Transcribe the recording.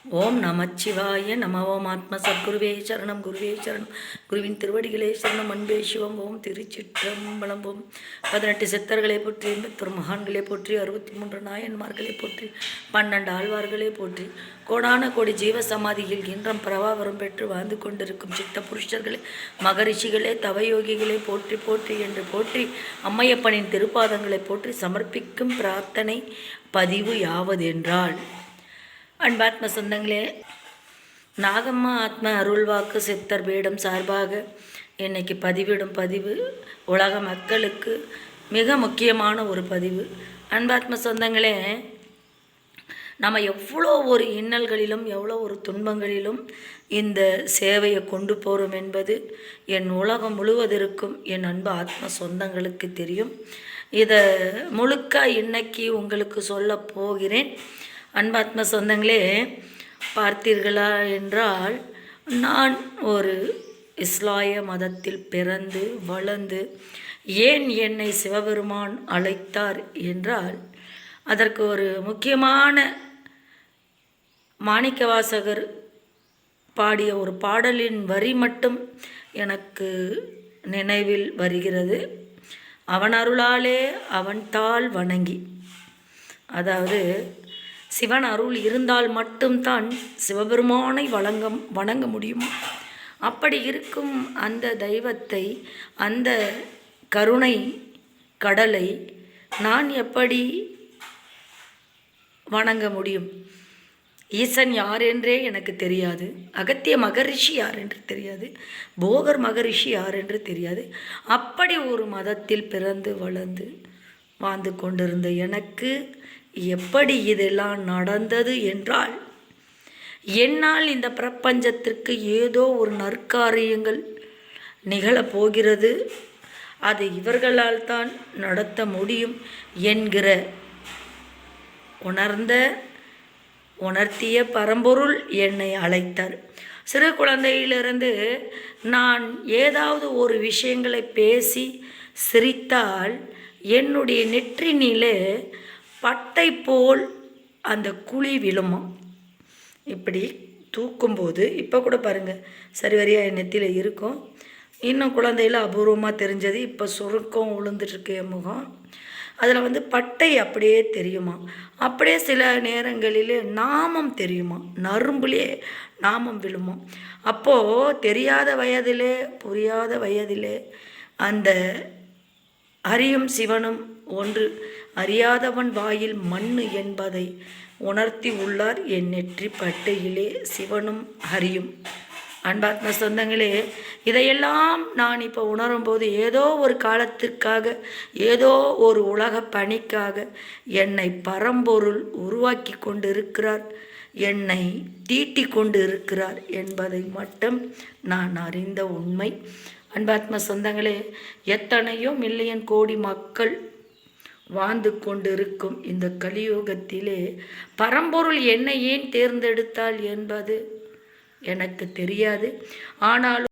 ஓம் நமச்சிவாய நம. ஓம் ஆத்ம சத்குருவே சரணம். குருவே சரணம். குருவின் திருவடிகளே சரணம். அன்பே சிவம். ஓம் திருச்சிற்றம்பலம். ஓம் 18 சித்தர்களை போற்றி, 81 மகான்களை போற்றி, 63 நாயன்மார்களை போற்றி, 12 ஆழ்வார்களை போற்றி, கோடான கோடி ஜீவ சமாதியில் இன்றம் பிரபாவரம் பெற்று வாழ்ந்து கொண்டிருக்கும் சித்த புருஷர்களே, மகரிஷிகளே, தவயோகிகளை போற்றி போற்றி என்று போற்றி, அம்மையப்பனின் திருப்பாதங்களை போற்றி சமர்ப்பிக்கும் பிரார்த்தனை பதிவு யாவதென்றால், அன்பாத்ம சொந்தங்களே, நாகம்மா ஆத்ம அருள்வாக்கு சித்தர் பீடம் சார்பாக இன்னைக்கு பதிவிடும் பதிவு உலக மக்களுக்கு மிக முக்கியமான ஒரு பதிவு. அன்பாத்ம சொந்தங்களே, நம்ம எவ்வளோ ஒரு இன்னல்களிலும் எவ்வளோ ஒரு துன்பங்களிலும் இந்த சேவையை கொண்டு போகிறோம் என்பது என் உலகம் முழுவதற்கும் என் அன்பு ஆத்ம சொந்தங்களுக்கு தெரியும். இதை முழுக்க இன்னைக்கு உங்களுக்கு சொல்ல போகிறேன். அன்பாத்ம சொந்தங்களே, பார்த்தீர்களா என்றால், நான் ஒரு இஸ்லாய மதத்தில் பிறந்து வளர்ந்து ஏன் என்னை சிவபெருமான் அழைத்தார் என்றால், அதற்கு ஒரு முக்கியமான மாணிக்கவாசகர் பாடிய ஒரு பாடலின் வரி மட்டும் எனக்கு நினைவில் வருகிறது. அவன் அருளாலே அவன் தாள் வணங்கி, அதாவது சிவன் அருள் இருந்தால் மட்டும்தான் சிவபெருமானை வணங்க முடியுமா? அப்படி இருக்கும் அந்த தெய்வத்தை, அந்த கருணை கடலை நான் எப்படி வணங்க முடியும்? ஈசன் யார் என்றே எனக்கு தெரியாது. அகத்திய மகரிஷி யார் என்று தெரியாது. போகர் மகரிஷி யார் என்று தெரியாது. அப்படி ஒரு மதத்தில் பிறந்து வளர்ந்து வாழ்ந்து கொண்டிருந்த எனக்கு எப்படி இதெல்லாம் நடந்தது என்றால், என்னால் இந்த பிரபஞ்சத்திற்கு ஏதோ ஒரு நற்காரியங்கள் நிகழப்போகிறது, அது இவர்களால் தான் நடத்த முடியும் என்கிற உணர்த்திய பரம்பொருள் என்னை அழைத்தார். சிறு குழந்தையிலிருந்து நான் ஏதாவது ஒரு விஷயங்களை பேசி சிரித்தால் என்னுடைய நெற்றினிலே பட்டை போல் அந்த குழி விழுமா. இப்படி தூக்கும்போது இப்போ கூட பாருங்கள், சரி வரியாக என் நெத்தியில் இருக்கும். இன்னும் குழந்தையில் அபூர்வமாக தெரிஞ்சது, இப்போ சுருக்கம் விழுந்துட்டுருக்கு என் முகம். அதில் பட்டை அப்படியே தெரியுமா. அப்படியே சில நேரங்களில் நாமம் தெரியுமா, நரும்புலேயே நாமம் விழுமா. அப்போது தெரியாத வயதிலே, புரியாத வயதிலே அந்த அறியும் சிவனும் ஒன்று, அறியாதவன் வாயில் மண்ணு என்பதை உணர்த்தி உள்ளார் என் நெற்றி பட்டையிலே சிவனும் ஹரியும். அன்பாத்ம சொந்தங்களே, இதையெல்லாம் நான் இப்போ உணரும்போது ஏதோ ஒரு காலத்திற்காக, ஏதோ ஒரு உலக பணிக்காக என்னை பரம்பொருள் உருவாக்கி கொண்டு இருக்கிறார், என்னை தீட்டி கொண்டு இருக்கிறார் என்பதை மட்டும் நான் அறிந்த உண்மை. அன்பாத்ம சொந்தங்களே, எத்தனையோ மில்லியன் கோடி மக்கள் வாழ்ந்து கொண்டிருக்கும் இந்த கலியுகத்திலே பரம்பொருள் என்னை ஏன் தேர்ந்தெடுத்தாள் என்பது எனக்கு தெரியாது. ஆனாலும்